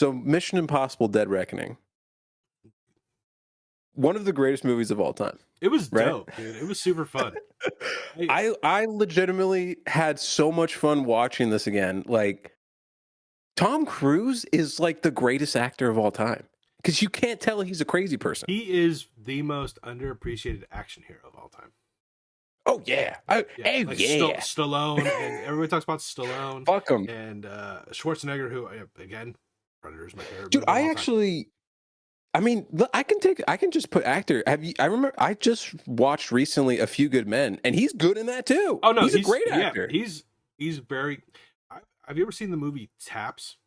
So Mission Impossible: Dead Reckoning, one of the greatest movies of all time. It was right? dope, dude. It was super fun. I legitimately had so much fun watching this again. Like, Tom Cruise is like the greatest actor of all time because you can't tell he's a crazy person. He is the most underappreciated action hero of all time. Oh yeah, Stallone, and everybody talks about Stallone. Fuck him. And Schwarzenegger, who again, Predator is my favorite. Dude, I mean, I can just put actor. I remember I just watched recently A Few Good Men, and he's good in that too. Oh no, he's a great actor. He's very. Have you ever seen the movie Taps?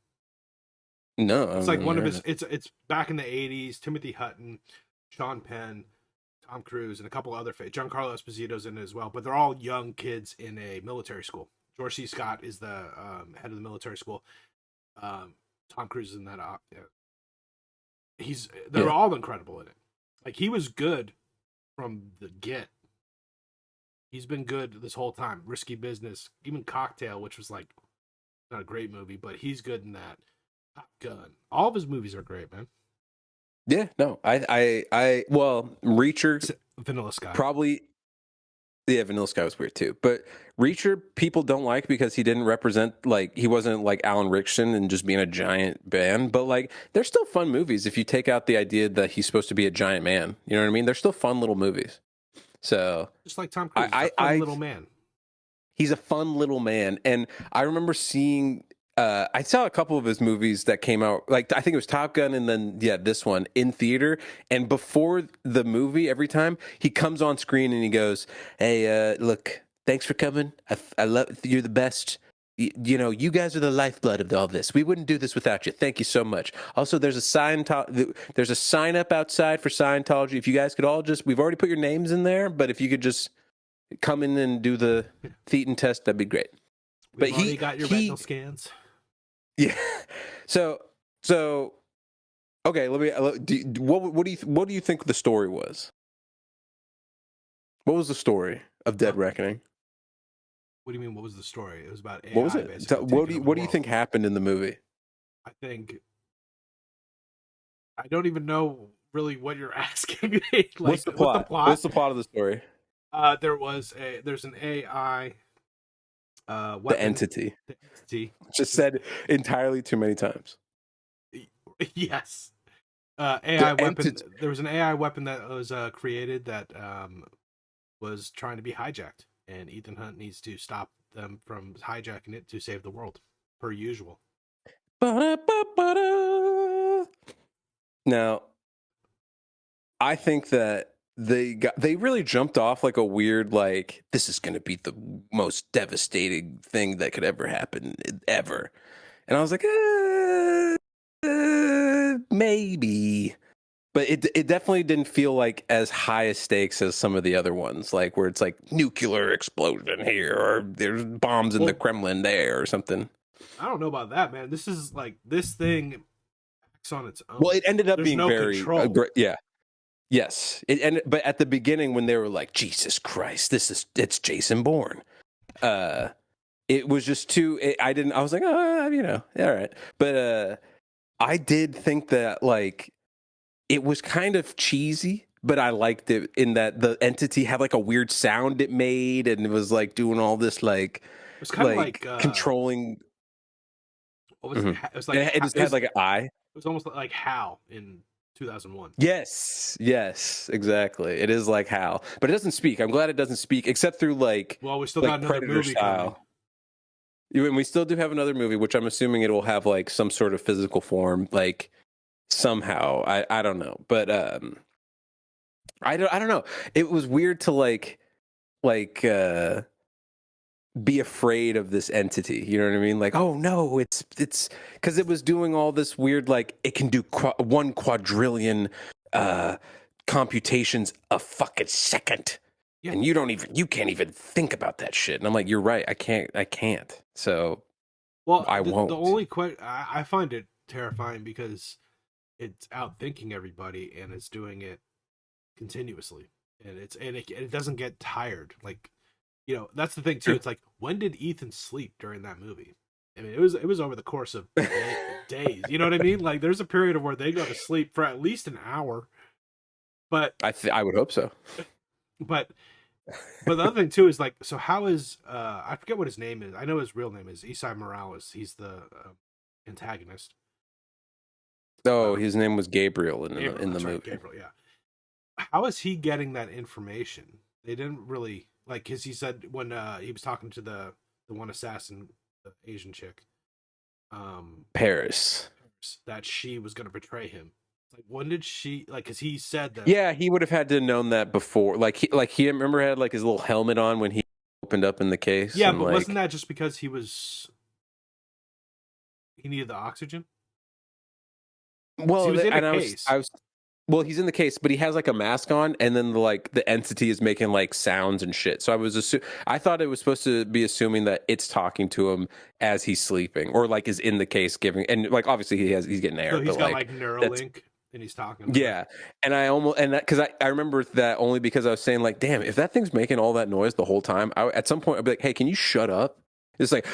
No, it's like one of his. It's back in the '80s. Timothy Hutton, Sean Penn, Tom Cruise, and a couple other. Giancarlo Esposito's in it as well, but they're all young kids in a military school. George C. Scott is the head of the military school. Tom Cruise is in that. They're all incredible in it. Like, he was good from the get. He's been good this whole time. Risky Business, even Cocktail, which was like not a great movie, but he's good in that. Top Gun. All of his movies are great, man. Yeah, no, well, Reacher, Vanilla Sky, probably. Yeah, Vanilla Sky was weird too, but Reacher people don't like because he didn't represent, like, he wasn't like Alan Rickson and just being a giant man. But like, they're still fun movies if you take out the idea that he's supposed to be a giant man. You know what I mean? They're still fun little movies. So just like Tom Cruise, he's a fun little man. He's a fun little man, and I remember seeing. I saw a couple of his movies that came out, like I think it was Top Gun and then this one in theater. And before the movie, every time he comes on screen and he goes, "Hey, look, thanks for coming. I love you're the best. You know, you guys are the lifeblood of all this. We wouldn't do this without you. Thank you so much. Also, there's a sign up outside for Scientology. If you guys could all we've already put your names in there, but if you could just come in and do the Thetan test, that'd be great." But he got your retinal scans. Yeah. So okay, what do you think the story was? What was the story of Dead Reckoning? What do you mean? What was the story? It was about AI. What was it? What do you think happened in the movie? I don't even know really what you're asking me. Like, what's the plot? What's the plot of the story? There's an AI. Weapon. The entity. Just said entirely too many times. Yes. AI weapon. There was an AI weapon that was created that was trying to be hijacked, and Ethan Hunt needs to stop them from hijacking it to save the world, per usual. Now, I think that they really jumped off like a weird, like, this is going to be the most devastating thing that could ever happen ever. And I was like, maybe. But it definitely didn't feel like as high a stakes as some of the other ones, like where it's like nuclear explosion here or there's bombs in the Kremlin there or something. I don't know about that, man. This is like, this thing acts on its own. Well, it ended up being very control. Yeah. Yes, but at the beginning when they were like, Jesus Christ, it's Jason Bourne. It was just too. I was like, all right. But I did think that, like, it was kind of cheesy, but I liked it in that the entity had like a weird sound it made, and it was like doing all this like, it was kind of like controlling. What was it? It was like it just had like an eye. It was almost like HAL in 2001. Yes, exactly. It is like HAL, but it doesn't speak. I'm glad it doesn't speak, except through like. Well, we still got another Predator movie style. And we still do have another movie, which I'm assuming it will have like some sort of physical form, like somehow. I don't know, but I don't know. It was weird to like be afraid of this entity. You know what I mean? Like, oh no, it's because it was doing all this weird, like, it can do 1 quadrillion computations a fucking second. Yeah. And you can't even think about that shit. And I'm like, you're right. I can't. So, well, I won't. The only I find it terrifying because it's outthinking everybody and it's doing it continuously, and it doesn't get tired. Like, you know, that's the thing too. It's like, when did Ethan sleep during that movie? I mean, it was over the course of days. You know what I mean? Like there's a period of where they go to sleep for at least an hour. But I would hope so. but the other thing too is like, so how is I forget what his name is. I know his real name is Isai Morales. He's the antagonist. Oh, his name was Gabriel in Gabriel, the that's movie. right, Gabriel, yeah. How is he getting that information? They didn't really like, because he said when he was talking to the one assassin, the Asian chick, Paris. that she was going to betray him. Like, when did she, like, because he said that. Yeah, he would have had to have known that before. He remember had like his little helmet on when he opened up in the case. Yeah, and, but like, wasn't that just because he needed the oxygen? well, he was in a and case. well, he's in the case, but he has like a mask on, and then the entity is making like sounds and shit. So I thought it was supposed to be assuming that it's talking to him as he's sleeping, or like is in the case giving, and like obviously he's getting air. So he's but, got like Neuralink, and he's talking. Yeah, and because I remember that only because I was saying like, damn, if that thing's making all that noise the whole time, at some point I'd be like, hey, can you shut up? It's like.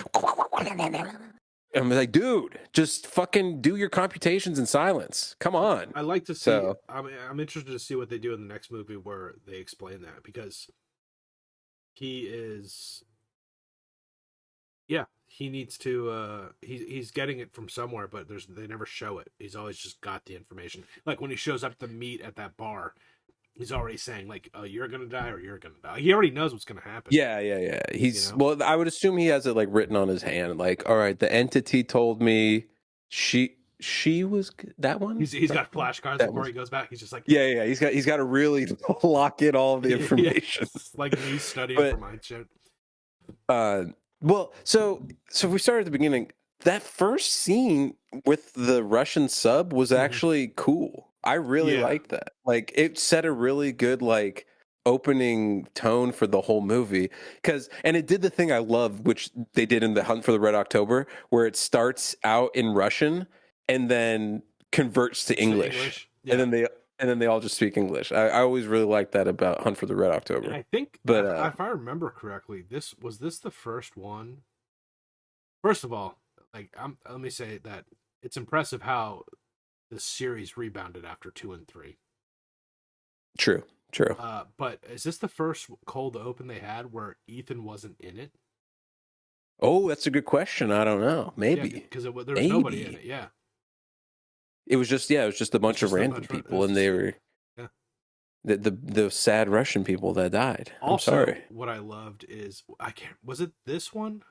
I'm like, dude, just fucking do your computations in silence. Come on. I like to see. I'm interested to see what they do in the next movie where they explain that, because he is. Yeah, he needs to. He's getting it from somewhere, but they never show it. He's always just got the information. Like when he shows up to meet at that bar, he's already saying like, "Oh, you're gonna die, or you're gonna die." He already knows what's gonna happen. Yeah. He's well. I would assume he has it like written on his hand. Like, all right, the entity told me she was that one. He's got flashcards before he goes back. He's just like, yeah. He's got to really lock in all of the information. Like me studying for my shit. Well, so we started at the beginning. That first scene with the Russian sub was actually cool. I really liked that. Like, it set a really good like opening tone for the whole movie, and it did the thing I love, which they did in The Hunt for the Red October, where it starts out in Russian and then converts to English. Yeah. And then they all just speak English. I always really liked that about Hunt for the Red October. And I think, but if I remember correctly, this was the first one. First of all, like let me say that it's impressive how the series rebounded after 2 and 3. True. But is this the first cold open they had where Ethan wasn't in it? Oh, that's a good question. I don't know. Maybe because there was nobody in it. Yeah. It was just a bunch of random people, and they were the sad Russian people that died. Also, I'm sorry. What I loved is was it this one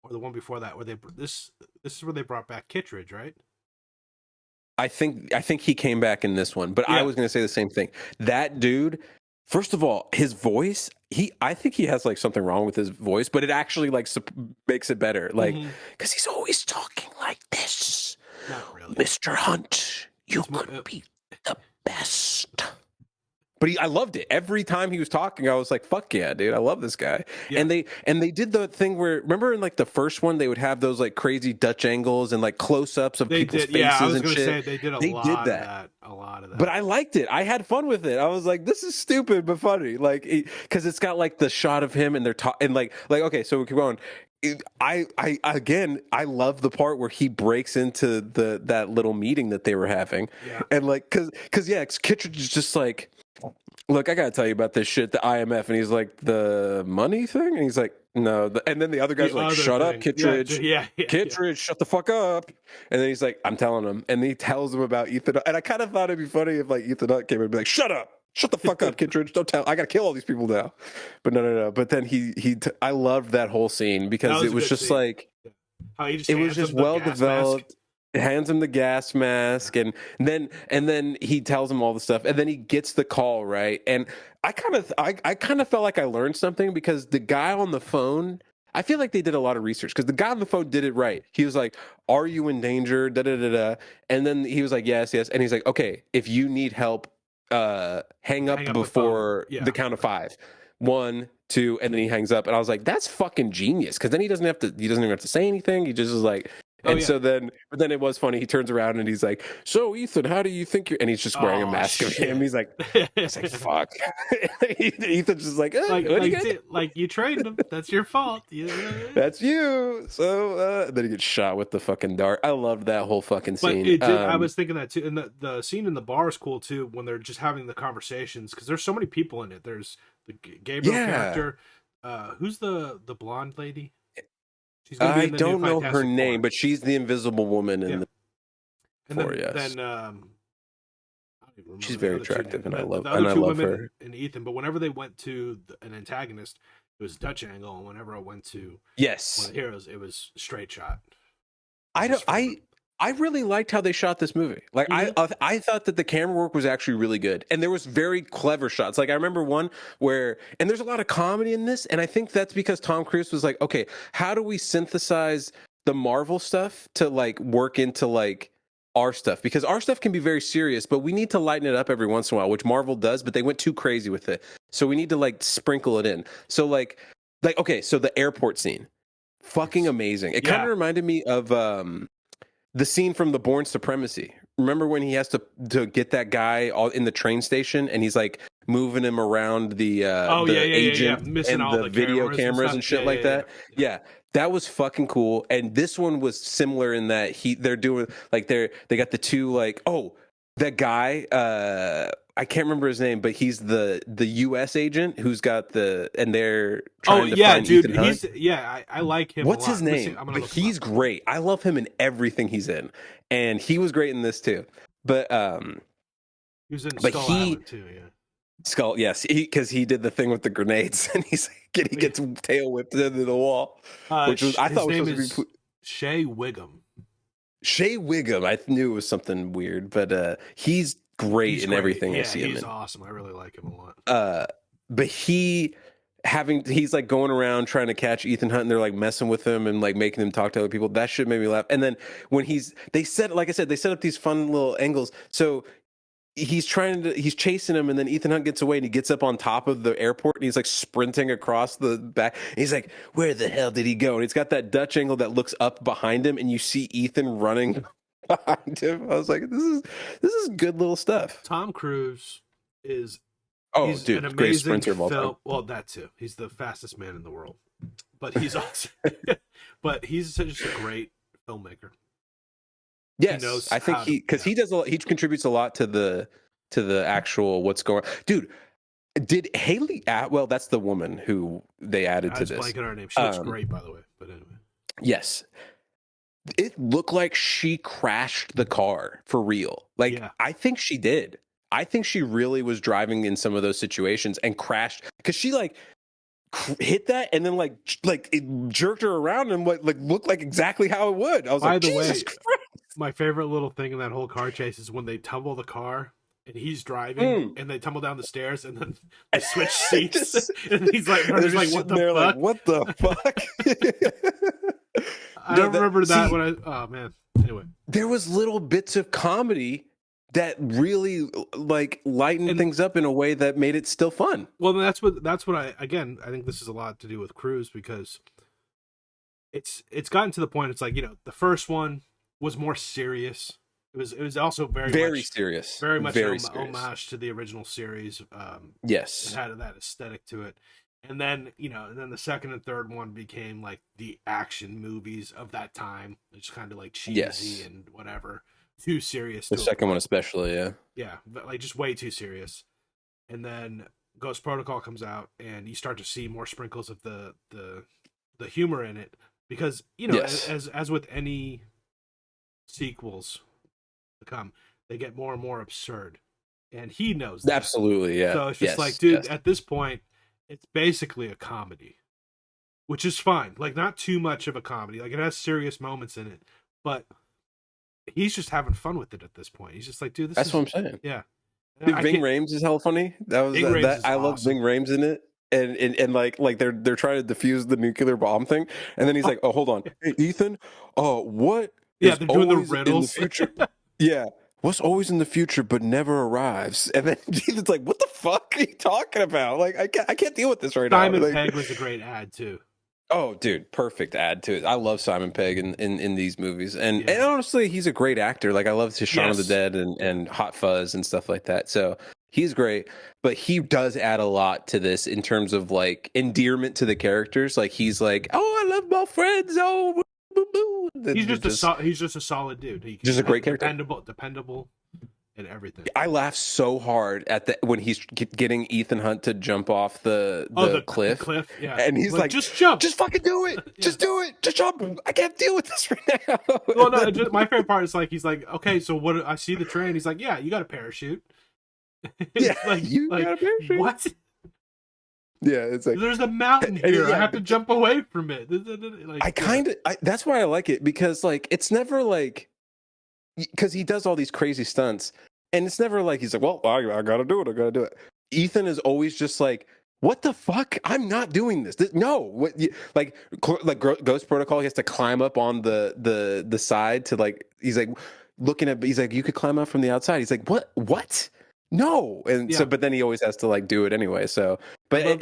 or the one before that where this is where they brought back Kittredge, right? I think he came back in this one, but I was going to say the same thing. That dude, first of all, his voice, I think he has like something wrong with his voice, but it actually like makes it better. Like, because he's always talking like this. Not really. Mr. Hunt, you could be the best. But I loved it. Every time he was talking, I was like, fuck yeah, dude. I love this guy. Yeah. And they did the thing where, remember in like the first one, they would have those like crazy Dutch angles and like close-ups of people's faces and shit. Yeah, I was going to say they did a lot of that. But I liked it. I had fun with it. I was like, this is stupid but funny. Like, because it's got like the shot of him and they're talking and like okay, so we keep going. I love the part where he breaks into that little meeting that they were having, and like because Kittredge is just like, look, I gotta tell you about this shit, the IMF, and he's like, the money thing, and he's like, no, and then the other guy's like, shut up, Kittredge, Kittredge, shut the fuck up, and then he's like, I'm telling him, and he tells him about Ethan, and I kind of thought it'd be funny if like Ethan Hunt came in and be like, shut up. Shut the fuck up, Kittredge. Don't tell. I got to kill all these people now. But no. But then I loved that whole scene because it was just scene. Like, how he just it was just well developed. It hands him the gas mask, and then he tells him all the stuff, and then he gets the call, right? And I kind of felt like I learned something because the guy on the phone, I feel like they did a lot of research because the guy on the phone did it right. He was like, "Are you in danger?" Da da da da. And then he was like, "Yes, yes." And he's like, "Okay, if you need help, hang up before the count of 5. 1, 2, and then he hangs up." And I was like, "That's fucking genius," because then he doesn't even have to say anything. He just is like, Oh And yeah. so then, but then it was funny. He turns around and he's like, "So Ethan, how do you think you're?" And he's just wearing a Oh mask of him. shit. He's like, "I was like, fuck." Ethan's just like, "What are you gonna do? Like you trained him. That's your fault. That's you." So then he gets shot with the fucking dart. I loved that whole fucking But scene. it did. I was thinking that too, and the scene in the bar is cool too when they're just having the conversations because there's so many people in it. There's the Gabriel Yeah. character. Who's the blonde lady? She's gonna be I in the don't new know her Fantastic name, Four. but she's the Invisible Woman in Yeah. the And Four. Yes, then I don't even remember she's the very other two attractive, names. and The other two women her. and Ethan. But whenever they went to an antagonist, it was Dutch angle, and whenever I went to one Yes, of the heroes, it was straight shot. I don't. Just from- I really liked how they shot this movie. Like I thought that the camera work was actually really good, and there was very clever shots. Like I remember one where, and there's a lot of comedy in this, and I think that's because Tom Cruise was like, okay, how do we synthesize the Marvel stuff to like work into like our stuff? Because our stuff can be very serious, but we need to lighten it up every once in a while, which Marvel does, but they went too crazy with it. So we need to like sprinkle it in. So like okay, so the airport scene, fucking amazing. It kind of reminded me of the scene from The Bourne Supremacy. Remember when he has to get that guy all in the train station and he's like moving him around the agent missing and all the video cameras and shit like that. Yeah. That was fucking cool. And this one was similar in that they're doing like they got the two like, oh, that guy, I can't remember his name, but he's the US agent who's got and they're trying to find dude, Ethan Hunt. I like him. What's a lot. his name? But he's great. I love him in everything he's in, and he was great in this too. But he was in Skull Island too. Yeah, Skull. Yes, because he did the thing with the grenades, and he gets tail whipped into the wall, which was I thought was supposed to be Shea Wiggum. Shea Wiggum. I knew it was something weird, but he's great in everything I see him in. He's awesome. I really like him a lot. But he's like going around trying to catch Ethan Hunt, and they're like messing with him and like making him talk to other people. That shit made me laugh. And then when they set up these fun little angles. So he's chasing him, and then Ethan Hunt gets away, and he gets up on top of the airport, and he's like sprinting across the back. And he's like, "Where the hell did he go?" And it's got that Dutch angle that looks up behind him, and you see Ethan running behind him. I was like, "This is good little stuff." Tom Cruise is he's an amazing great sprinter of all time. Well, that too. He's the fastest man in the world, but he's also but he's just a great filmmaker. Yes, I think he contributes a lot to the actual what's going on. Dude, did Haley Atwell, that's the woman who they added to this. I was blanking her name. She looks great, by the way. But anyway. Yes. It looked like she crashed the car for real. Like, I think she did. I think she really was driving in some of those situations and crashed because she like hit that and then like it jerked her around and like looked like exactly how it would. I was like, Jesus Christ. My favorite little thing in that whole car chase is when they tumble the car and he's driving and they tumble down the stairs and then they switch seats and he's like, what the fuck? Like, what the fuck? I don't remember that oh man. Anyway, there was little bits of comedy that really like lightened things up in a way that made it still fun. Well, that's what I think this is a lot to do with Cruise because it's gotten to the point. It's like, the first one was more serious. It was also very serious, very much an homage to the original series. Yes, it had that aesthetic to it. And then, the second and third one became like the action movies of that time. It's kind of like cheesy and whatever. Too serious. The second one especially, yeah. Yeah, but like just way too serious. And then Ghost Protocol comes out and you start to see more sprinkles of the humor in it because, as with any sequels to come, they get more and more absurd. And he knows that. Absolutely, yeah. So it's just like, dude, at this point, it's basically a comedy, which is fine. Like, not too much of a comedy. Like, it has serious moments in it, but he's just having fun with it at this point. He's just like, dude, that's what I'm saying. Yeah. Dude, Ving Rhames is hella funny. That was I love Ving Rhames in it. And like they're trying to defuse the nuclear bomb thing, and then he's like, "Oh, hold on, hey, Ethan. What? Yeah, they're doing the riddles. In the future? Yeah, what's always in the future but never arrives?" And then Ethan's like, "What the fuck are you talking about? Like, I can't deal with this right now." Simon Pegg was a great ad too. Oh, dude, perfect add to it. I love Simon Pegg in these movies, and Yeah. honestly, he's a great actor. Like I love his Shaun of the Yes. Dead and Hot Fuzz and stuff like that. So he's great, but he does add a lot to this in terms of like endearment to the characters. Like he's like, oh, I love my friends. Oh, boo, boo. He's just a solid dude. Just a great character. Dependable, and everything. I laugh so hard at the when he's getting Ethan Hunt to jump off the cliff. The cliff, yeah. And he's like, just jump, just fucking do it, yeah. just do it, just jump. I can't deal with this right now. Well, no, my favorite part is like he's like, okay, so what? I see the train. He's like, yeah, you got a parachute. Yeah, like you got a parachute. What? Yeah, it's like there's a mountain here. I have to jump away from it. Like, I kind of that's why I like it, because like it's never like, because he does all these crazy stunts, and it's never like he's like, well, I gotta do it. Ethan is always just like, what the fuck? I'm not doing this. No, what? Like Ghost Protocol, he has to climb up on the side to like. He's like looking at. He's like, you could climb up from the outside. He's like, what? What? No, and so, but then he always has to like do it anyway. So, but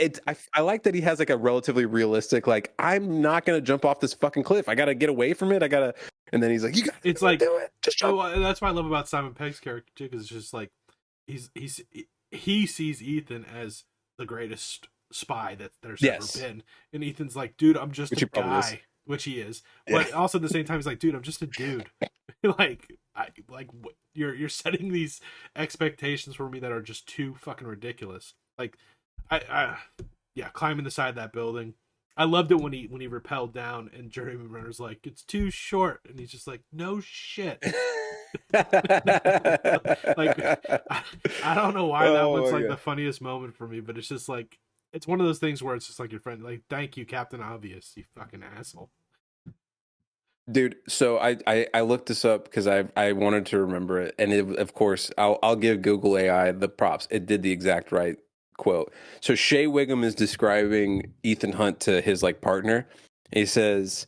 I like that he has like a relatively realistic, like, I'm not gonna jump off this fucking cliff. I gotta get away from it. And then he's like, you got. It's like, do it. Just jump. Oh, that's what I love about Simon Pegg's character too, because it's just like he sees Ethan as the greatest spy that there's ever been, and Ethan's like, dude, I'm just a guy, which he is, but also at the same time he's like, dude, I'm just a dude. You're setting these expectations for me that are just too fucking ridiculous. Like, yeah, climbing the side of that building. I loved it when he rappelled down and Jeremy Renner's like, it's too short, and he's just like, no shit. Like, I don't know why that was like the funniest moment for me, but it's just like, it's one of those things where it's just like your friend, like, thank you, Captain Obvious, you fucking asshole. Dude, so I looked this up because I wanted to remember it, and of course I'll give Google AI the props. It did the exact right quote. So Shea Wiggum is describing Ethan Hunt to his like partner. He says,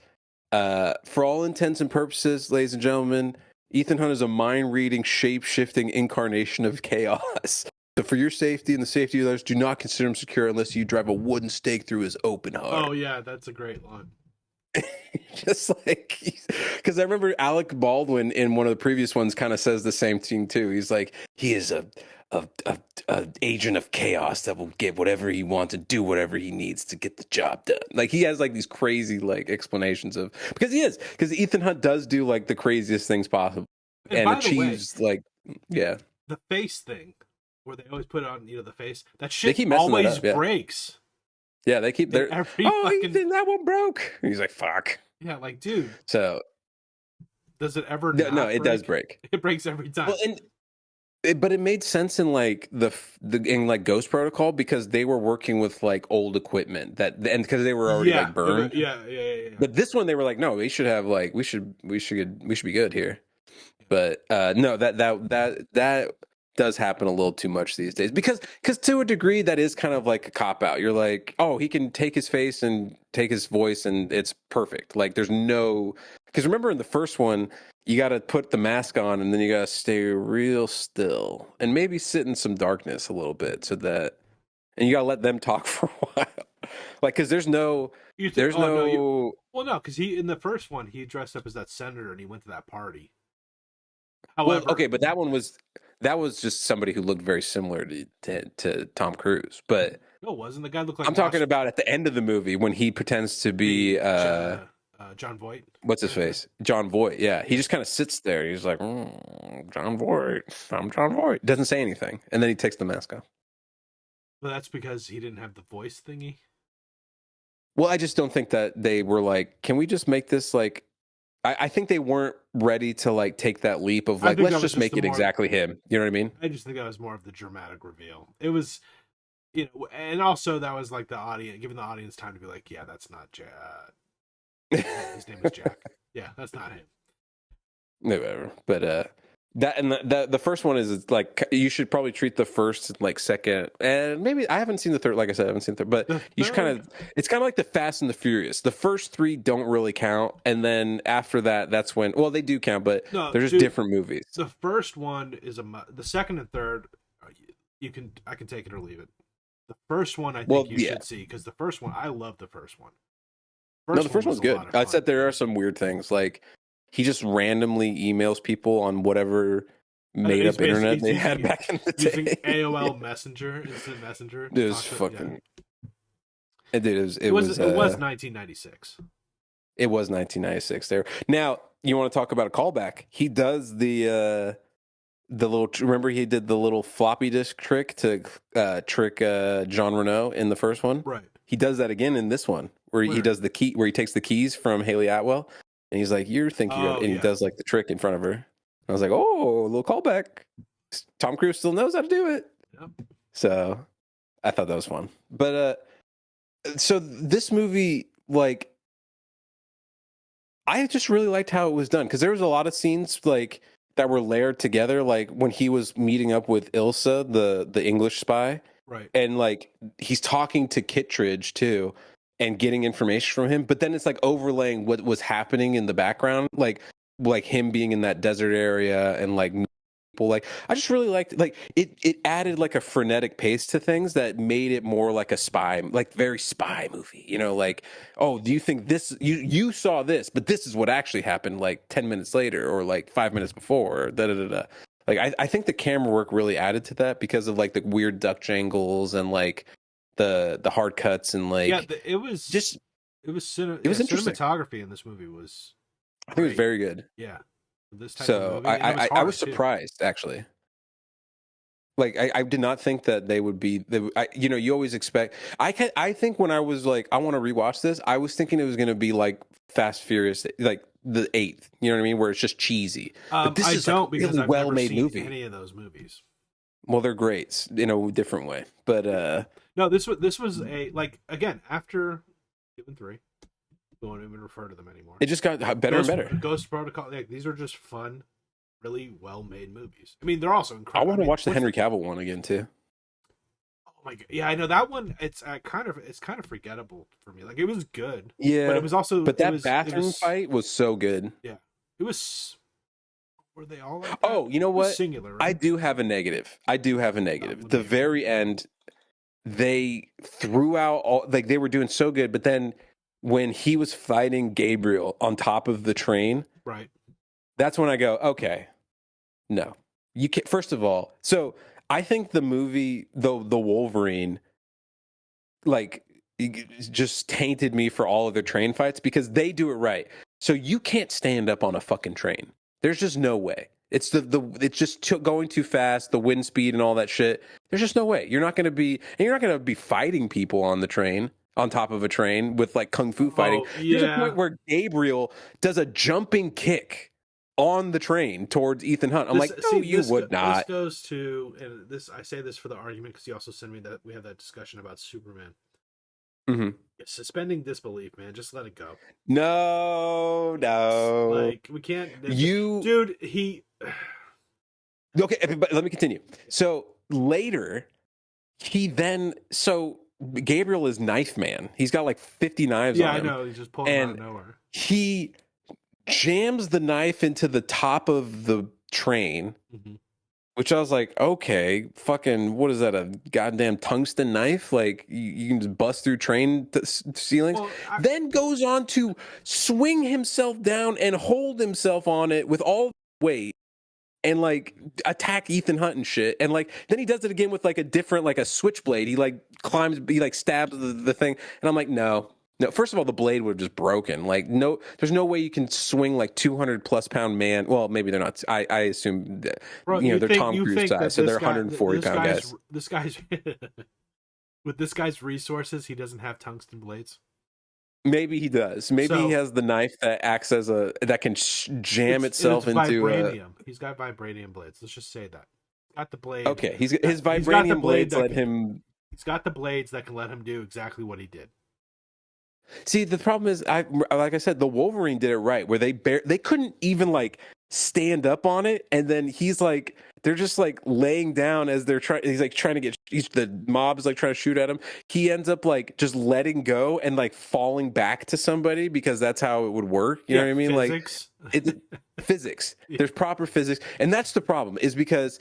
"For all intents and purposes, ladies and gentlemen, Ethan Hunt is a mind-reading, shape-shifting incarnation of chaos. So for your safety and the safety of others, do not consider him secure unless you drive a wooden stake through his open heart." Oh yeah, that's a great line. Just like, because I remember Alec Baldwin in one of the previous ones kind of says the same thing too. He's like, he is a agent of chaos that will get whatever he wants and do whatever he needs to get the job done. Like he has like these crazy like explanations of, because Ethan Hunt does do like the craziest things possible and achieves like, yeah, the face thing where they always put on, the face, that shit always breaks. Yeah, they keep their Ethan, that one broke. He's like, fuck. Yeah, like, dude. So does it ever? No, it does break. It breaks every time. Well, but it made sense in like in like Ghost Protocol, because they were working with like old equipment and because they were already like burned. Yeah. But this one they were like, no, we should have like we should be good here. But no, that does happen a little too much these days, because to a degree that is kind of like a cop out. You're like, oh, he can take his face and take his voice and it's perfect. Like there's no, because remember in the first one you got to put the mask on and then you got to stay real still and maybe sit in some darkness a little bit and you got to let them talk for a while. Like, because there's no because in the first one he dressed up as that senator and he went to that party. However, okay, but that was just somebody who looked very similar to Tom Cruise. But no, it wasn't. The guy looked like I'm talking about at the end of the movie when he pretends to be John Voight. What's his face? John Voight. Yeah, he just kind of sits there. He's like, John Voight. I'm John Voight. Doesn't say anything, and then he takes the mask off. Well, that's because he didn't have the voice thingy. Well, I just don't think that they were like, can we just make this like. I think they weren't ready to like take that leap of like, let's just make it exactly him. You know what I mean? I just think that was more of the dramatic reveal. It was, and also that was like the audience, giving the audience time to be like, yeah, that's not Jack. His name is Jack. Yeah, that's not him. Whatever. But that and the first one is like, you should probably treat the first like second, and maybe I haven't seen the third. Like I said, I haven't seen the third, but you should it's kind of like the Fast and the Furious. The first three don't really count, and then after that, that's when they do count, but they're just different movies. The first one is the second and third, I can take it or leave it. The first one I think you should see, because the first one, I love the first one. No, the first was one's a good. lot of I fun. said there are some weird things, like he just randomly emails people on whatever made He's up internet basically they had back in the using day. AOL Messenger, Instant Messenger. It was fucking. It did. It was 1996. It was 1996. There. Now you want to talk about a callback? He does the little. Remember he did the little floppy disk trick to trick Jean Reno in the first one. Right. He does that again in this one, where he does the key, where he takes the keys from Haley Atwell, and he's like, "You're thinking," and he does like the trick in front of her. I was like, "Oh, a little callback." Tom Cruise still knows how to do it. Yep. So I thought that was fun. But so this movie, like, I just really liked how it was done, because there was a lot of scenes like that were layered together, like when he was meeting up with Ilsa, the English spy, right? And like he's talking to Kittredge too, and getting information from him. But then it's like overlaying what was happening in the background, like him being in that desert area and like people. Like I just really liked, like it added like a frenetic pace to things that made it more like a spy, like very spy movie. You know, like, oh, do you think this? You saw this, but this is what actually happened like 10 minutes later, or like 5 minutes before. Or da da da da. Like I think the camera work really added to that, because of like the weird Dutch angles and like the hard cuts, and like it was interesting. Cinematography in this movie was, I think it was very good. Yeah, this type so of movie. I was surprised actually. Like I did not think that they would be. You know, you always expect. I think when I was like, I want to rewatch this, I was thinking it was going to be like Fast Furious, like the 8th. You know what I mean? Where it's just cheesy. But this is like a really well-made movie. Any of those movies? Well, they're great in a different way. But no, this was a, like, again, after Given 3, we won't even refer to them anymore. It just got better and better. Ghost Protocol, like, these are just fun, really well-made movies. I mean, they're also incredible. I want to watch the Henry Cavill one again too. Oh my god, yeah, I know that one. It's kind of forgettable for me. Like, it was good, yeah, but it was also. But that bathroom fight was so good. Yeah, it was. Were they all like that? Oh, you know what? Singular. Right? I do have a negative. The very end, they threw out all, like, they were doing so good, but then when he was fighting Gabriel on top of the train, right? That's when I go, okay, no, you can't. First of all, so I think the movie, the Wolverine, like, just tainted me for all of their train fights, because they do it right. So you can't stand up on a fucking train. There's just no way. It's it's just going too fast, the wind speed and all that shit. There's just no way. You're not going to be fighting people on the train, on top of a train with like kung fu fighting. Yeah. There's a point where Gabriel does a jumping kick on the train towards Ethan Hunt. I'm like, no, you would not. This goes to, and this, I say this for the argument because you also sent me that we have that discussion about Superman. Mm-hmm. Suspending disbelief, man. Just let it go. No. Like, we can't. Dude, he. Okay, but let me continue. So later, Gabriel is Knife Man. He's got like 50 knives on him. Yeah, I know. He just pulled him out of nowhere. He jams the knife into the top of the train. Mm-hmm. Which I was like, okay, fucking, what is that, a goddamn tungsten knife? Like, you can just bust through train ceilings? Well, then goes on to swing himself down and hold himself on it with all the weight and, like, attack Ethan Hunt and shit. And, like, then he does it again with, like, a different, like, a switchblade. He, like, stabs the thing. And I'm like, no. No, first of all, the blade would have just broken. Like, no, there's no way you can swing like 200+ pound man. Well, maybe they're not. I assume that, they're Tom Cruise size, so they're 140 pound guys. This guy's with this guy's resources, he doesn't have tungsten blades. Maybe he does. Maybe he has the knife that acts as that can jam itself into vibranium. He's got vibranium blades. Let's just say that. He's got the blade. Okay, his vibranium blades let him. He's got the blades that can let him do exactly what he did. See, the problem is, like I said, the Wolverine did it right, where they couldn't even like stand up on it, and then they're just like laying down as they're trying. He's like trying to get the mob is like trying to shoot at him. He ends up like just letting go and like falling back to somebody, because that's how it would work. You know what I mean? Physics. Like physics. There's proper physics, and that's the problem. Is because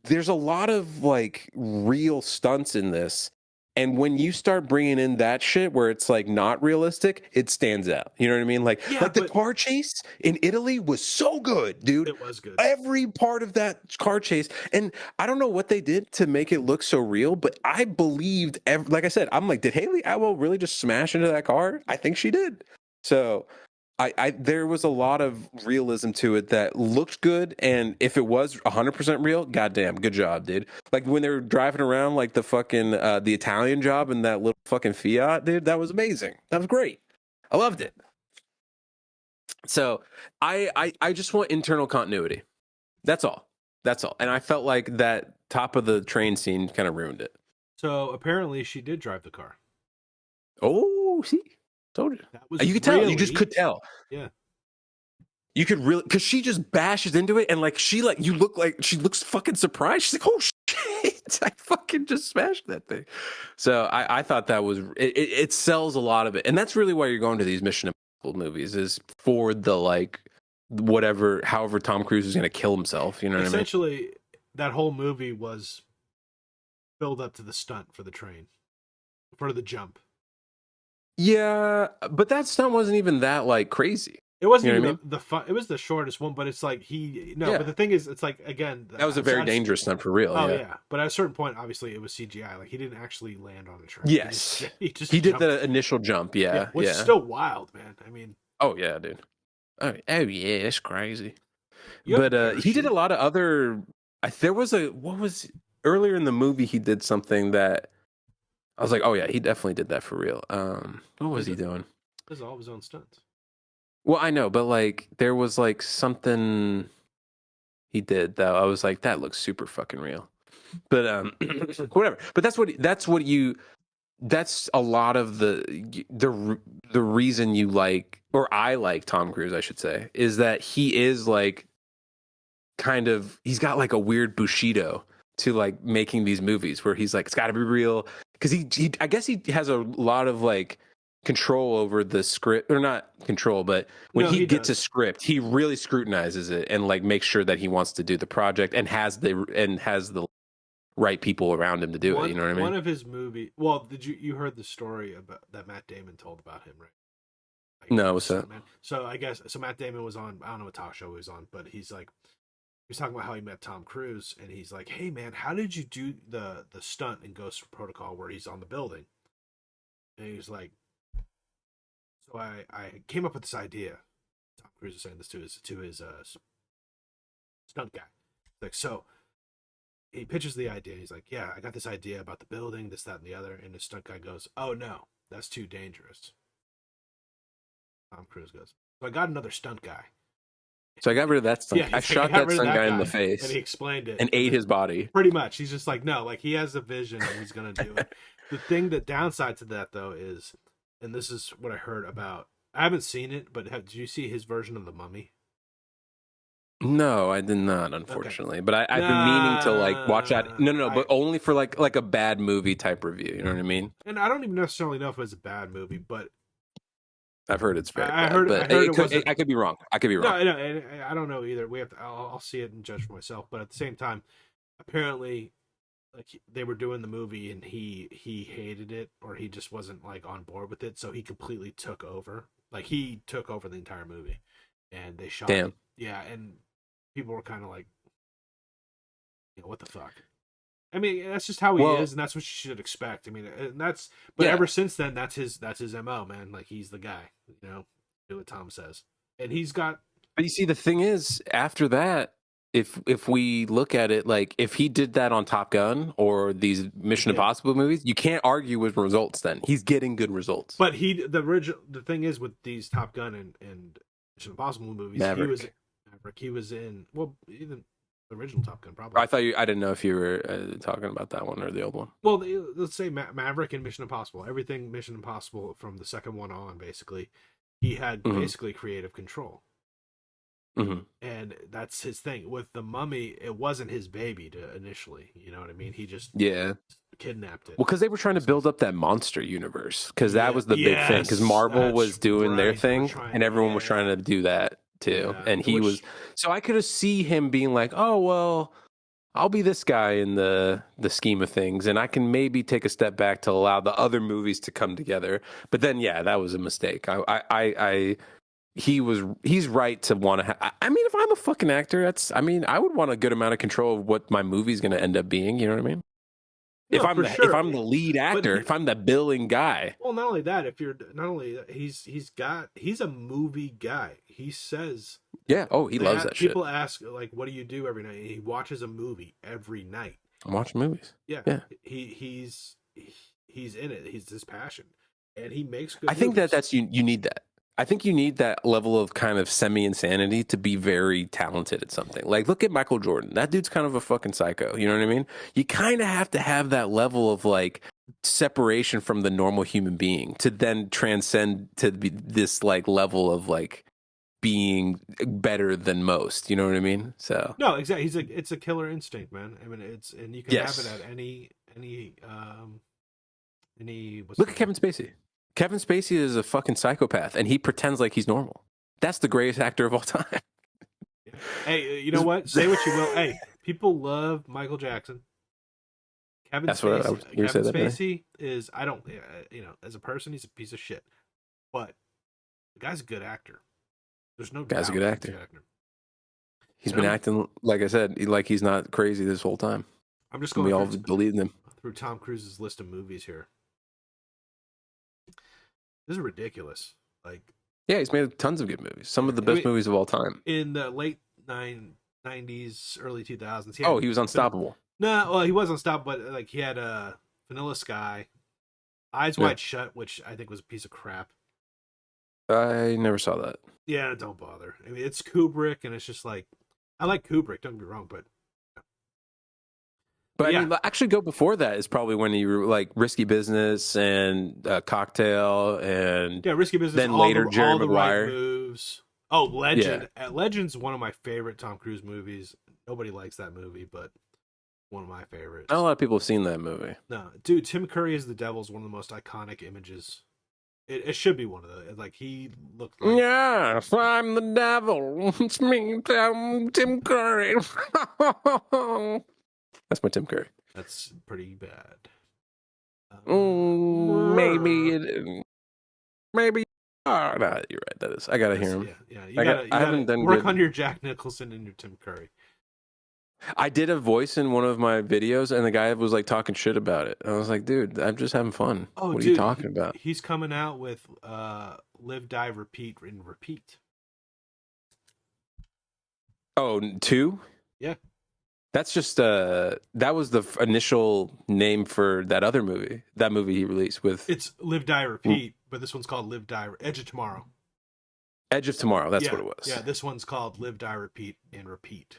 there's a lot of like real stunts in this. And when you start bringing in that shit where it's like not realistic, it stands out. You know what I mean? Like, Yeah, like the but car chase in Italy was so good, dude. it was good. Every part of that car chase, and I don't know what they did to make it look so real, but I believed. Like I said, I'm like, did Haley Atwell really just smash into that car? I think she did. So there was a lot of realism to it that looked good, and if it was 100% real, goddamn, good job, dude. Like when they were driving around like the fucking the Italian job in that little fucking Fiat, dude, that was amazing. That was great. I loved it. So I just want internal continuity. That's all. That's all. And I felt like that top of the train scene kind of ruined it. So apparently she did drive the car. Oh, see, told you. That was You could tell. really, You just could tell. Yeah. You could really, because she just bashes into it, and like she like you look like she looks fucking surprised. She's like, "Oh shit, I fucking just smashed that thing." So I thought that was it sells a lot of it, and that's really why you're going to these Mission Impossible movies is for the like whatever, however Tom Cruise is going to kill himself. You know what I mean? Essentially, that whole movie was build up to the stunt for the train, for the jump. Yeah, but that stunt wasn't even that like crazy. It wasn't You know even the fun. It was the shortest one, but it's like Yeah. But the thing is, it's like again, That was a very dangerous stunt for real. Oh yeah. yeah, but at a certain point, obviously, it was CGI. Like he didn't actually land on the train. Yes, he just he did jumped. the initial jump. Yeah, which yeah. is still wild, man. I mean, Oh yeah, dude. Oh yeah, that's crazy. you have But a he did a parachute. lot of other. There was what was earlier in the movie? He did something that I was like, oh yeah, he definitely did that for real. What was he doing? This is all of his own stunts. Well, I know, but like there was like something he did that I was like, that looks super fucking real. But whatever. But that's a lot of the reason you like, or I like Tom Cruise, I should say, is that he is like kind of, he's got like a weird bushido to like making these movies where he's like, it's got to be real, because he I guess he has a lot of like control over the script, or not control, but when No, he he gets does. a script, he really scrutinizes it and like makes sure that he wants to do the project and has the right people around him to do it. You know what I mean? One of his movie. Well, did you heard the story about that Matt Damon told about him, right? Like, No, what's that? man. So I guess Matt Damon was on. I don't know what talk show he was on, but he's like, he was talking about how he met Tom Cruise, and he's like, "Hey man, how did you do the stunt in Ghost Protocol where he's on the building?" And he was like, "So I came up with this idea." Tom Cruise is saying this to his stunt guy. Like, so he pitches the idea. He's like, "Yeah, I got this idea about the building, this, that, and the other." And the stunt guy goes, "Oh no, that's too dangerous." Tom Cruise goes, "So I got another stunt guy." So I got rid of that stunt. Yeah, I he's like, shot got that rid of stunt that guy in the and face he explained it and ate his body. Pretty much, he's just like, no, like he has a vision and he's gonna do it. The thing, the downside to that though is, and this is what I heard about. I haven't seen it, but did you see his version of the Mummy? No, I did not, unfortunately. But I've been meaning to like watch that. No, but only for like a bad movie type review. You know what I mean? And I don't even necessarily know if it's a bad movie, but I've heard it's very I bad. heard But it wasn't. I could be wrong. I could be wrong. No, I don't know either. We have to. I'll see it and judge for myself. But at the same time, apparently, like they were doing the movie and he hated it, or he just wasn't like on board with it, so he completely took over. Like he took over the entire movie, and they shot. Damn. It. Yeah, and people were kind of like, what the fuck? I mean, that's just how he is, and that's what you should expect. I mean, and that's. But ever since then, that's his MO, man. Like he's the guy, do what Tom says, and he's got. But you see, the thing is, after that, if we look at it, like if he did that on Top Gun or these Mission Impossible movies, you can't argue with results. Then he's getting good results. But the thing is with these Top Gun and Mission Impossible movies, he was in even the original Top Gun probably. I didn't know if you were talking about that one or the old one. Well, let's say Maverick and Mission Impossible, everything Mission Impossible from the second one on, basically, he had basically creative control. Mm-hmm. And that's his thing. With the Mummy, it wasn't his baby initially. You know what I mean? He just kidnapped it. Well, because they were trying to build up that monster universe, because that was the big thing. Because Marvel was doing their thing, and everyone was trying to do that too. And he was. So I could see him being like, "Oh well, I'll be this guy in the scheme of things, and I can maybe take a step back to allow the other movies to come together. But then, yeah, that was a mistake. He's right to want to. I mean, if I'm a fucking actor, I would want a good amount of control of what my movie's going to end up being. You know what I mean? No, If I'm the lead actor, if I'm the billing guy. Well, not only that, if you're not only that, he's a movie guy. He says, Yeah. Oh, he loves that shit. People ask like, "What do you do every night?" He watches a movie every night. I'm watching movies. Yeah. He's in it. He's his passion, and he makes good. I think movies. that's you need that. I think you need that level of kind of semi-insanity to be very talented at something. Like, look at Michael Jordan. That dude's kind of a fucking psycho. You know what I mean? You kind of have to have that level of, like, separation from the normal human being to then transcend to this, like, level of, like, being better than most. You know what I mean? So no, exactly. It's a killer instinct, man. I mean, and you can yes. have it at any. Look at Kevin Spacey. Kevin Spacey is a fucking psychopath, and he pretends like he's normal. That's the greatest actor of all time. Hey, you know what? Say what you will. Hey, people love Michael Jackson. Kevin Spacey is, I don't, as a person, he's a piece of shit. But the guy's a good actor. There's no doubt. Guy's a good actor. He's been acting, like I said, like he's not crazy this whole time. I'm just going. We all believe in him. Through Tom Cruise's list of movies here. This is ridiculous. Like, yeah, he's made tons of good movies. Some of the best movies of all time. In the late 90s, early 2000s. He was Unstoppable. No, well, he was Unstoppable, but like he had Vanilla Sky, Eyes Wide Shut, which I think was a piece of crap. I never saw that. Yeah, don't bother. I mean, it's Kubrick, and it's just like, I like Kubrick, don't get me wrong, but I mean, actually, go before that is probably when you were like Risky Business and Cocktail and Risky Business. Then later Jerry Maguire. Right moves. Oh, Legend. Yeah. Legend's one of my favorite Tom Cruise movies. Nobody likes that movie, but one of my favorites. Not a lot of people have seen that movie. No, dude, Tim Curry as the Devil is one of the most iconic images. It should be one of the, like, he looked like... Yes, I'm the devil. It's me, Tim Curry. That's my Tim Curry. That's pretty bad. Maybe. Oh, no, you're right. That is. I gotta hear him. Yeah. I haven't done work on your Jack Nicholson and your Tim Curry. I did a voice in one of my videos, and the guy was like talking shit about it. I was like, dude, I'm just having fun. Oh, what are you talking about? He's coming out with Live, Die, Repeat, and Repeat. Oh, 2? Yeah. That's just that was the initial name for that other movie. That movie he released with. It's Live, Die, Repeat, but this one's called Live, Die, Edge of Tomorrow. Edge of Tomorrow. That's what it was. Yeah, this one's called Live, Die, Repeat, and Repeat.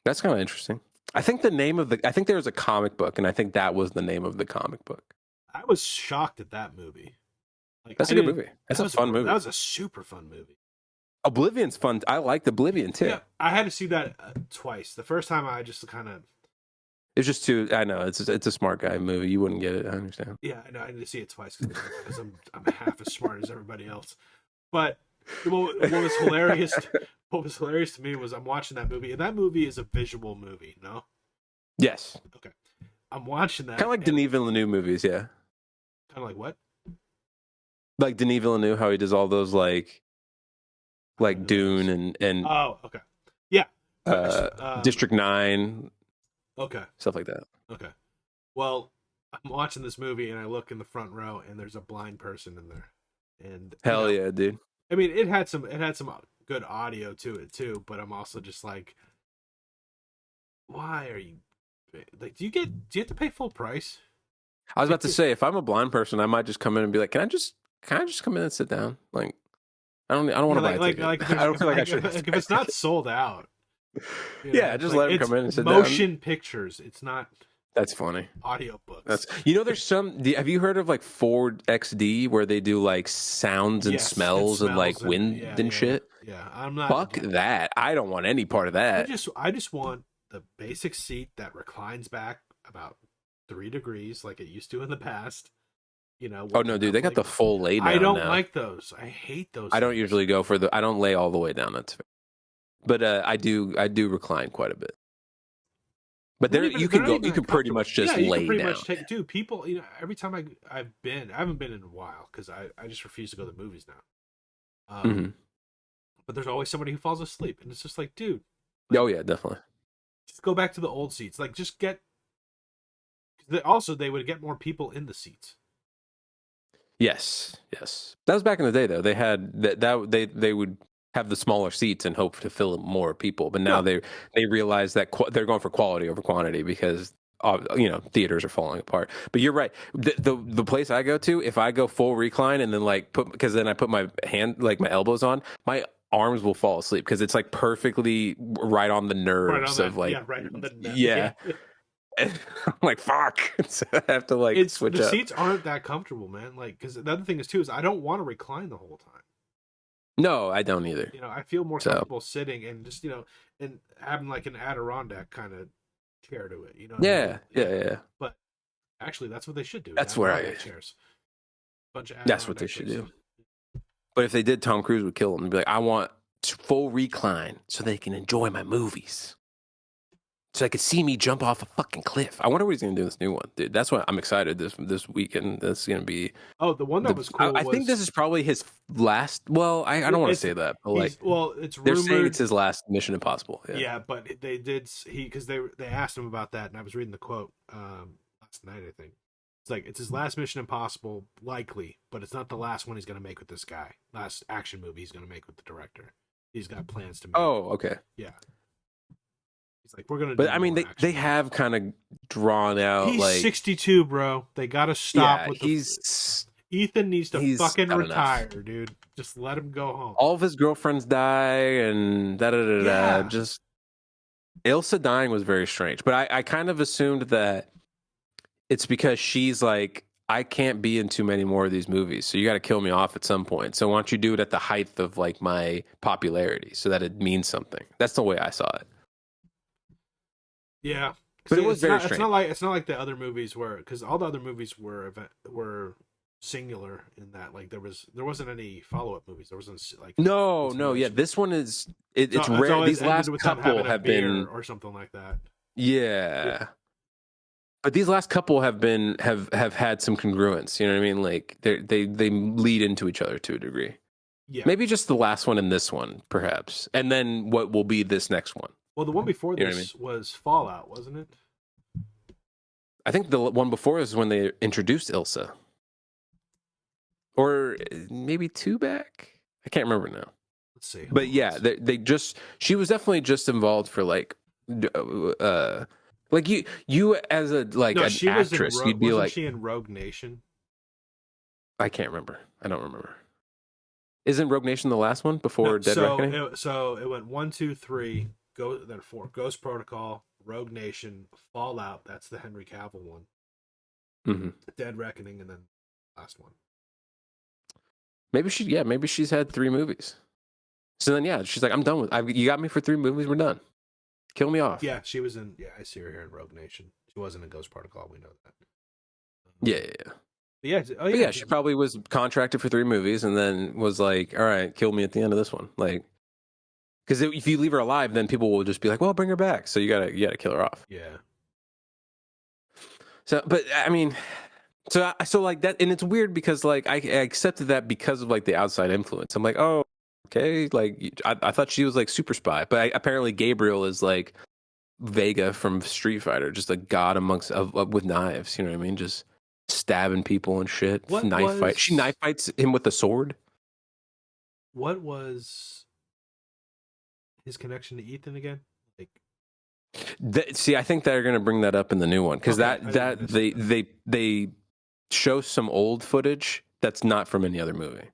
That's kind of interesting. I think there was a comic book, and I think that was the name of the comic book. I was shocked at that movie. Like, that's a good movie. That's a fun movie. That was a super fun movie. Oblivion's fun. I liked Oblivion too. Yeah, I had to see that twice. The first time I just kind of... It's just too... I know, it's a smart guy movie. You wouldn't get it, I understand. Yeah, I know. I need to see it twice because I'm half as smart as everybody else. But what was hilarious... What was hilarious to me was I'm watching that movie, and that movie is a visual movie, no? Yes. Okay. I'm watching that. Kind of like Denis Villeneuve movies, yeah. Kind of like what? Like Denis Villeneuve, how he does all those like Dune and oh, okay. Yeah. District 9. Okay. Stuff like that. Okay. Well, I'm watching this movie, and I look in the front row, and there's a blind person in there. And hell yeah, dude. I mean, it had some good audio to it too, but I'm also just like, why are you like, do you have to pay full price? I was about to say, if I'm a blind person, I might just come in and be like, can I just come in and sit down? Like, I don't want to buy a ticket. I don't feel like I should. Like, if it's not sold out, yeah, just let him come in and sit down. Motion pictures. It's not. That's funny. Audiobooks. There's some. Have you heard of like Ford XD where they do like sounds and smells and like wind and shit? Yeah, I'm not. Fuck that. I don't want any part of that. I just want the basic seat that reclines back about 3 degrees like it used to in the past. You know. Oh no, dude! They got the full lay down. I don't now. like those. I hate those. I don't usually go for I don't lay all the way down. That's fair. But I do recline quite a bit. But there They're you can not go. even You that can pretty comfortable. much just Yeah, you can lay pretty down. much take dude. People, every time I haven't been in a while because I just refuse to go to the movies now. Hmm. But there's always somebody who falls asleep, and it's just like, dude, Oh yeah, definitely. just go back to the old seats. Like, just get. Also, they would get more people in the seats. Yes, yes. That was back in the day, though. They had that they would have the smaller seats and hope to fill more people. But now Yeah. they realize that they're going for quality over quantity because theaters are falling apart. But you're right. The place I go to, if I go full recline and then like because then I put my my elbows on, my arms will fall asleep because it's like perfectly right on the nerves of like right on the net. yeah. I'm like fuck. So I have to like It's switch the up. seats aren't that comfortable, man. Like, because the other thing is too is I don't want to recline the whole time. No, I don't either. I feel more So comfortable sitting and just and having like an Adirondack kind of chair to it. You know? What I Yeah, mean? yeah. But actually, that's what they should do. That's where Adirondack chairs. Bunch of That's what they should do. But if they did, Tom Cruise would kill him. They'd be like, I want full recline so they can enjoy my movies. So they could see me jump off a fucking cliff. I wonder what he's going to do in this new one, dude. That's why I'm excited this weekend. That's going to be. Oh, the one that was cool. I think this is probably his last. Well, I don't want to say that, but like, it's they're rumored. saying it's his last Mission Impossible. Yeah, but they did because they asked him about that, and I was reading the quote last night. I think it's like it's his last Mission Impossible, likely, but it's not the last one he's going to make with this guy. Last action movie he's going to make with the director. He's got plans to make. Oh, okay. Yeah. He's like, we're gonna. But I mean, they have kind of drawn out. He's like 62, bro. They gotta stop. Yeah, Ethan needs to fucking retire, enough. dude. Just let him go home. All of his girlfriends die, and Yeah. Just Ilsa dying was very strange. But I kind of assumed that it's because she's like, I can't be in too many more of these movies, so you got to kill me off at some point. So why don't you do it at the height of like my popularity, so that it means something? That's the way I saw it. Yeah, but it was very not, strange. It's not like the other movies because all the other movies were singular in that like there wasn't any follow-up movies. There wasn't like no, yeah. This one is it's rare. These last couple have been or something like that. Yeah. But these last couple have had some congruence. You know what I mean? Like they lead into each other to a degree. Yeah. Maybe just the last one and this one, perhaps, and then what will be this next one. Well, the one before this was Fallout, wasn't it? I think the one before this is when they introduced Ilsa. Or maybe two back? I can't remember now. Let's see. But yeah, she was definitely just involved for like you as a like an actress, you'd be like, she in Rogue Nation? I can't remember. I don't remember. Isn't Rogue Nation the last one before Dead Reckoning? It went 1, 2, 3, then 4. Ghost Protocol, Rogue Nation, Fallout. That's the Henry Cavill one. Mm-hmm. Dead Reckoning, and then last one. Maybe she's had 3 movies. So then she's like, I'm done with. You got me for 3 movies. We're done. Kill me off. Yeah, she was in. Yeah, I see her here in Rogue Nation. She wasn't in Ghost Protocol. We know that. Yeah. She probably was contracted for 3 movies and then was like, all right, kill me at the end of this one. Like, because if you leave her alive, then people will just be like, well, bring her back. So you gotta kill her off. Yeah. So, but I mean, so like that, and it's weird because like I accepted that because of like the outside influence. I'm like, oh, okay. Like I thought she was like super spy, but apparently Gabriel is like Vega from Street Fighter, just a god amongst with knives. You know what I mean? Just stabbing people and shit. Fight. She knife fights him with a sword. What was his connection to Ethan again? Like, I think they're going to bring that up in the new one because they show some old footage that's not from any other movie.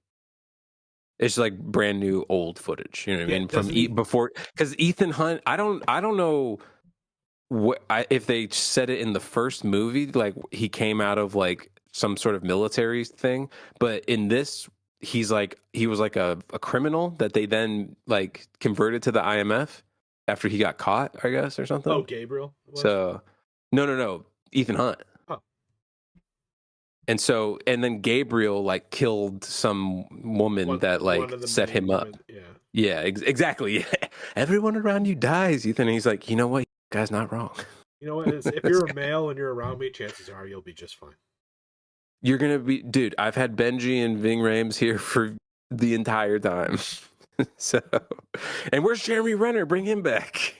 It's like brand new old footage. You know what I mean? From before, because Ethan Hunt. I don't know. If they said it in the first movie, like he came out of like some sort of military thing, but in this, he was like a criminal that they then like converted to the IMF after he got caught, I guess, or something. Oh, Gabriel. So, no, Ethan Hunt. Oh. And then Gabriel like killed some woman that like set him up. Yeah, exactly. Everyone around you dies, Ethan. And he's like, you know what? Guy's not wrong. You know what? If you're a male and you're around me, chances are you'll be just fine. You're gonna be, dude. I've had Benji and Ving Rhames here for the entire time. So, and where's Jeremy Renner? Bring him back.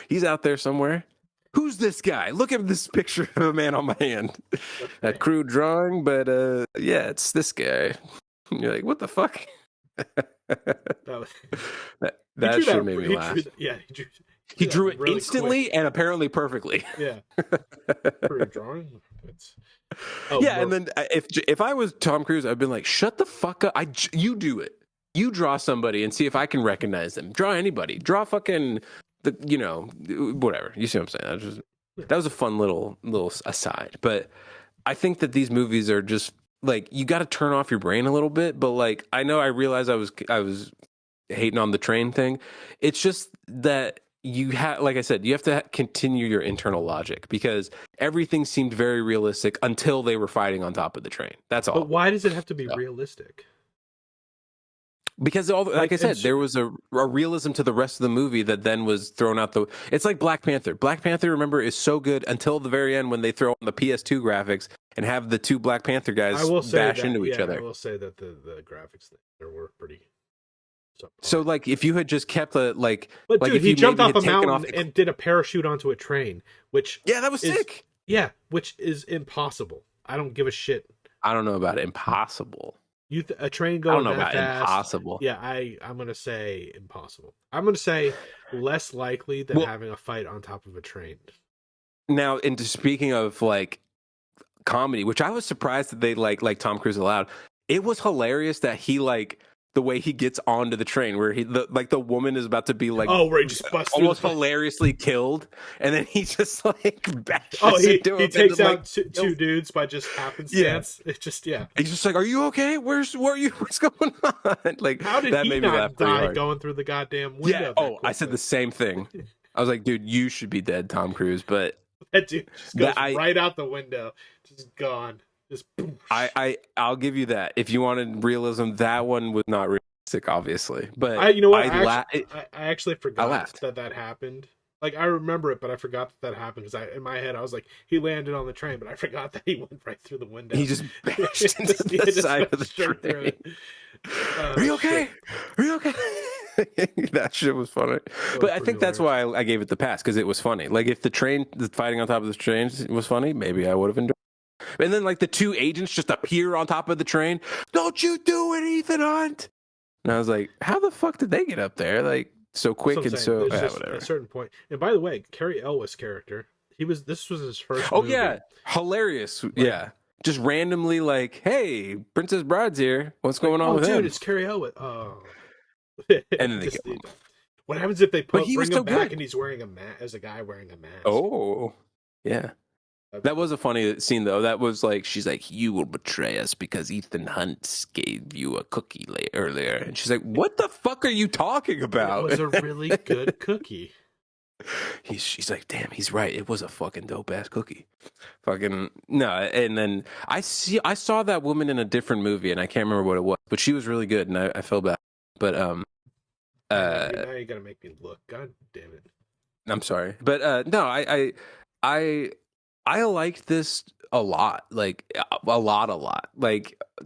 He's out there somewhere. Who's this guy? Look at this picture of a man on my hand. A crude drawing, but yeah, it's this guy. You're like, what the fuck? that shit made me laugh. He drew it really instantly quick. And apparently perfectly. Yeah. Crude drawing. Yeah, and then if I was Tom Cruise, I'd been like, shut the fuck up. You do it. You draw somebody and see if I can recognize them. Draw anybody. Draw fucking whatever. You see what I'm saying? That was a fun little aside. But I think that these movies are just like, you got to turn off your brain a little bit. But like, I realized I was hating on the train thing. It's just that you have, like I said, you have to continue your internal logic, because everything seemed very realistic until they were fighting on top of the train. That's all. But why does it have to be realistic? Because like I said, there was a realism to the rest of the movie that then was thrown out it's like Black Panther. Black Panther, remember, is so good until the very end when they throw on the PS2 graphics and have the two Black Panther guys bash into each other. I will say that the graphics there were pretty. So like, if you had just kept but dude, if he jumped off a mountain and did a parachute onto a train, which that was sick. Yeah, which is impossible. I don't give a shit. I don't know about impossible. A train going that fast. Impossible. Yeah, I'm gonna say impossible. I'm gonna say less likely than having a fight on top of a train. Now, into speaking of like comedy, which I was surprised that they like Tom Cruise allowed. It was hilarious that he the way he gets onto the train, where the woman is about to be where he just busts almost hilariously killed, and then he just bashes into him. He takes out two dudes by just happenstance. Yeah. It's just He's just like, "Are you okay? Where are you? What's going on?" Like, how did that he made not me laugh die going through the goddamn window? Yeah. I said the same thing. I was like, "Dude, you should be dead, Tom Cruise." But that dude just goes right out the window, just gone. Just I'll give you that. If you wanted realism, that one was not realistic, obviously. But I actually forgot that happened. Like, I remember it, but I forgot that happened, because in my head I was like, he landed on the train, but I forgot that he went right through the window. He just bashed into the side of the train. Are you okay? Shit. Are you okay? That shit was funny. But I think that's why I gave it the pass, because it was funny. Like, if the fighting on top of the train was funny, maybe I would have enjoyed it. And then the two agents just appear on top of the train. Don't you do it, Ethan Hunt! And I was like, how the fuck did they get up there? So quick and so whatever. At a certain point. And by the way, Cary Elwes' character, this was his first movie. Yeah, hilarious. Yeah, just randomly hey, Princess Bride's here. What's going on with him? Dude, it's Cary Elwes. Oh, and then they get what happens if they bring him back and he's wearing a mask, as a guy wearing a mask? Oh, yeah. That was a funny scene, though. That was she's like, you will betray us because Ethan Hunt gave you a cookie earlier. And she's like, what the fuck are you talking about? It was a really good cookie. She's like, damn, he's right. It was a fucking dope ass cookie. Fucking no. And then I saw that woman in a different movie, and I can't remember what it was, but she was really good, and I felt bad. But now you gotta make me look. God damn it. I'm sorry, but no, I liked this a lot, a lot,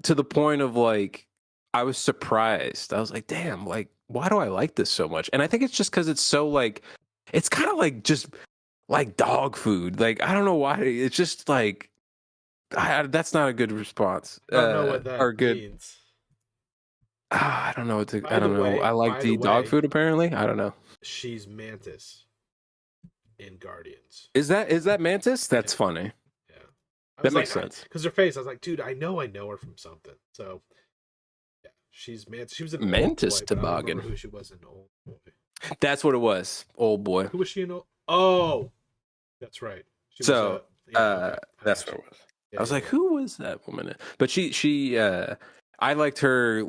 to the point of I was surprised. I was like, damn, why do I like this so much? And I think it's just because it's so it's kind of just dog food. I don't know why. It's just that's not a good response. I don't know what that means. I don't know what to. I don't know. I like the dog food. Apparently, I don't know. She's Mantis in Guardians. Is that Mantis? That's funny. Yeah, that makes sense. Because her face, I was like, dude, I know her from something. So yeah, she's Mantis. She was in Mantis Old Boy, Toboggan. I don't remember who she was in Old Boy. That's what it was. Old Boy. Who was she in? Oh, that's right. That's what it was. I was like, who was that woman? But she I liked her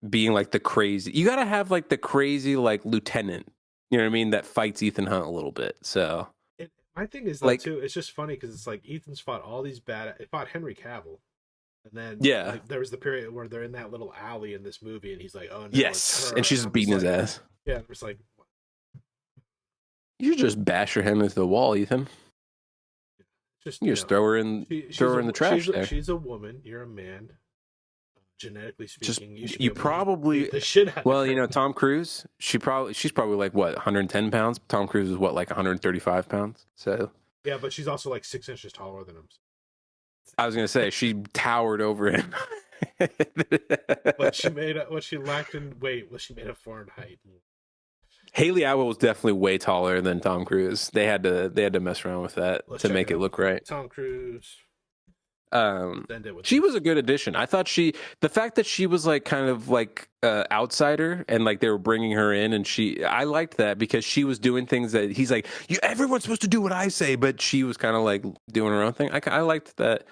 being the crazy. You got to have the crazy lieutenant. You know what I mean? That fights Ethan Hunt a little bit. So my thing is that too. It's just funny because it's Ethan's fought all these it fought Henry Cavill, and then there was the period where they're in that little alley in this movie, and he's like, "Oh no!" Yes, and she's beating his ass. Yeah, it's like, You just bash her head into the wall, Ethan. Just You just throw her in the trash there. She's a woman. You're a man. Genetically Just speaking, you should you be able to probably beat the shit out of well, her. you know, Tom Cruise. She's probably like what 110 pounds. Tom Cruise is what like 135 pounds. So Yeah, but she's also like 6 inches taller than him. I was gonna say she towered over him. But she lacked in weight was she made up for in height. Haley Atwell was definitely way taller than Tom Cruise. They had to mess around with that to make it look right. Tom Cruise. She was a good addition. I thought the fact that she was like kind of like outsider and like they were bringing her in, and I liked that because she was doing things that he's like, everyone's supposed to do what I say, but she was kind of like doing her own thing. I liked that.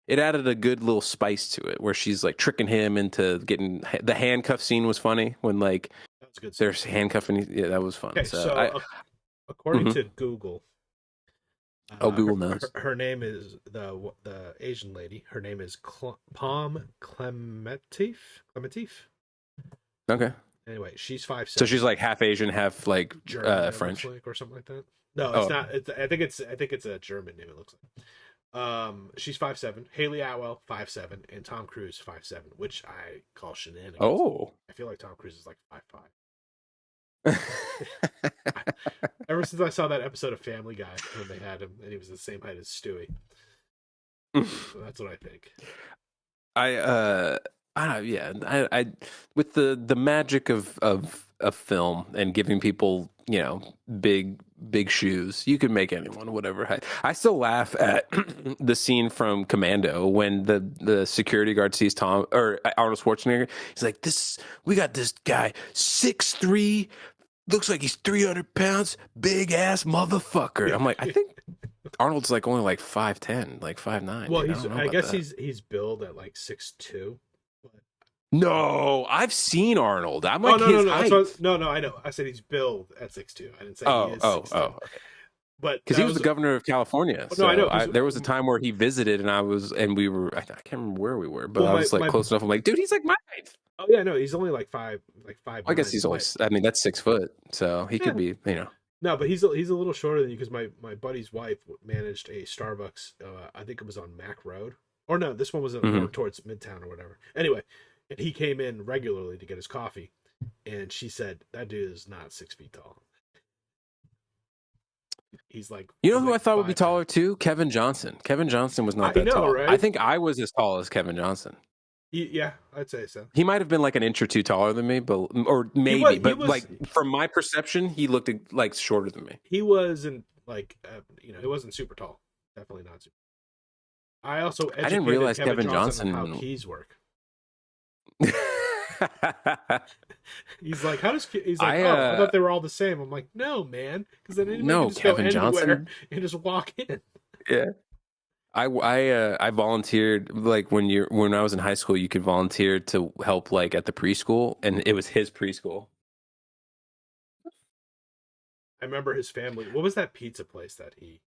It added a good little spice to it where she's like tricking him into getting the handcuff scene was funny when like they're handcuffing. Yeah, that was fun. Okay, so according to Google, Google knows. Her name is the Asian lady. Her name is Pom Klementif. Okay. Anyway, she's 5'7". So she's like half Asian, half like German, French, or something like that. No, it's not. I think it's a German name. It looks like. She's 5'7". Haley Atwell 5'7", and Tom Cruise 5'7", which I call shenanigans. Oh, I feel like Tom Cruise is like 5'5". Ever since I saw that episode of Family Guy when they had him and he was the same height as Stewie, so that's what I think. I with the magic of film and giving people, you know, big shoes, you can make anyone whatever height. I still laugh at the scene from Commando when the security guard sees Arnold Schwarzenegger. He's like, we got this guy 6'3", looks like he's 300 pounds, big ass motherfucker. I'm like, I think Arnold's like only like 5'10", like 5'9". Well, I guess he's billed at like 6'2". No, I've seen Arnold. I'm like his height. No, I know. I said he's billed at 6'2". I didn't say he is 6'2". Okay. But because he was the governor of California. No, I know. There was a time where he visited, and we were. I can't remember where we were, but I was like close enough. I'm like, dude, he's like my height. Oh yeah, no, he's only like 5. I guess he's only. I mean, that's 6 foot, so he could be. You know. No, but he's a little shorter than you because my buddy's wife managed a Starbucks. I think it was on Mac Road, or no, this one was more towards Midtown or whatever. Anyway. And he came in regularly to get his coffee, and she said, "That dude is not 6 feet tall." He's like, you know who I thought would be taller too? Kevin Johnson. Kevin Johnson was not that tall. Right? I think I was as tall as Kevin Johnson. Yeah, I'd say so. He might have been like an inch or two taller than me, or maybe, but like from my perception, he looked like shorter than me. He wasn't like, he wasn't super tall. Definitely not super. I also I didn't realize Kevin Johnson on how keys work. He's like, I thought they were all the same. I'm like, no, man, because then anybody can just Kevin go Johnson and just walk in. Yeah, I volunteered like when I was in high school, you could volunteer to help like at the preschool, and it was his preschool. I remember his family. What was that pizza place that he?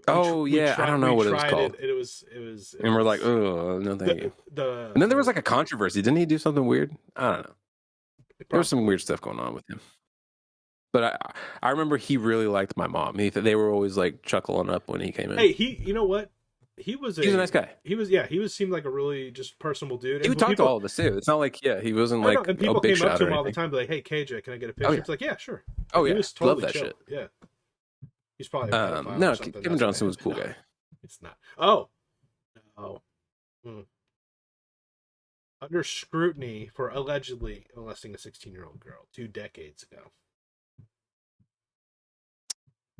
I don't know what it was called. It was, and we're like, oh, no, thank you. And then there was like a controversy. Didn't he do something weird? I don't know. There was some weird stuff going on with him. But I remember he really liked my mom. They were always like chuckling up when he came in. Hey, you know what? He was a nice guy. He seemed like a really just personable dude. He would talk to all of us too. It's not like he wasn't like and people came up to him all the time, like, hey KJ, can I get a picture? It's like, yeah, sure. Oh yeah, he was totally love that chill. shit. Yeah. He's probably no. Kevin Johnson was a cool guy. It's not. Oh. Under scrutiny for allegedly molesting a 16-year-old girl 2 decades ago.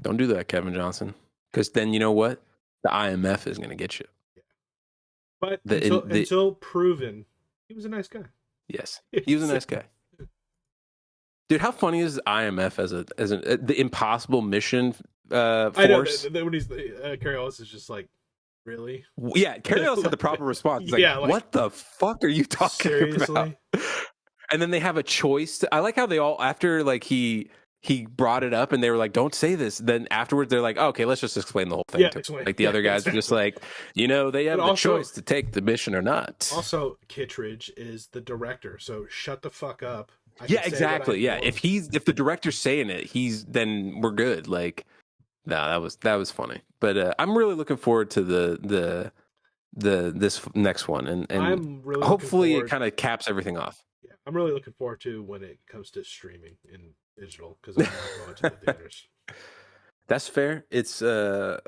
Don't do that, Kevin Johnson, because then you know what? The IMF is going to get you. Yeah. But until proven, he was a nice guy. Yes, he was a nice guy. Dude, how funny is IMF as the impossible mission force? I know when he's Carrie Ellis is just like, really? Yeah, Carrie Ellis had the proper response. He's like, what the fuck are you talking about? And then they have a choice. I like how they all after like he brought it up and they were like, don't say this. Then afterwards they're like, oh, okay, let's just explain the whole thing. Like the other guys were just like, they have the choice to take the mission or not. Also, Kittredge is the director, so shut the fuck up. I Yeah, can say what I exactly. Yeah, want. if the director's saying it, then we're good. Like, no, that was funny. But I'm really looking forward to this next one, and I'm really looking hopefully it forward. kind of caps everything off. Yeah, I'm really looking forward to when it comes to streaming in digital because I'm not going to the theaters. That's fair. Uh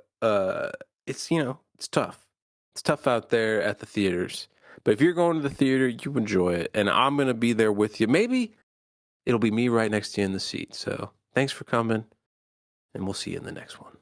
it's it's tough. It's tough out there at the theaters. But if you're going to the theater, you enjoy it, and I'm gonna be there with you. Maybe it'll be me right next to you in the seat. So thanks for coming, and we'll see you in the next one.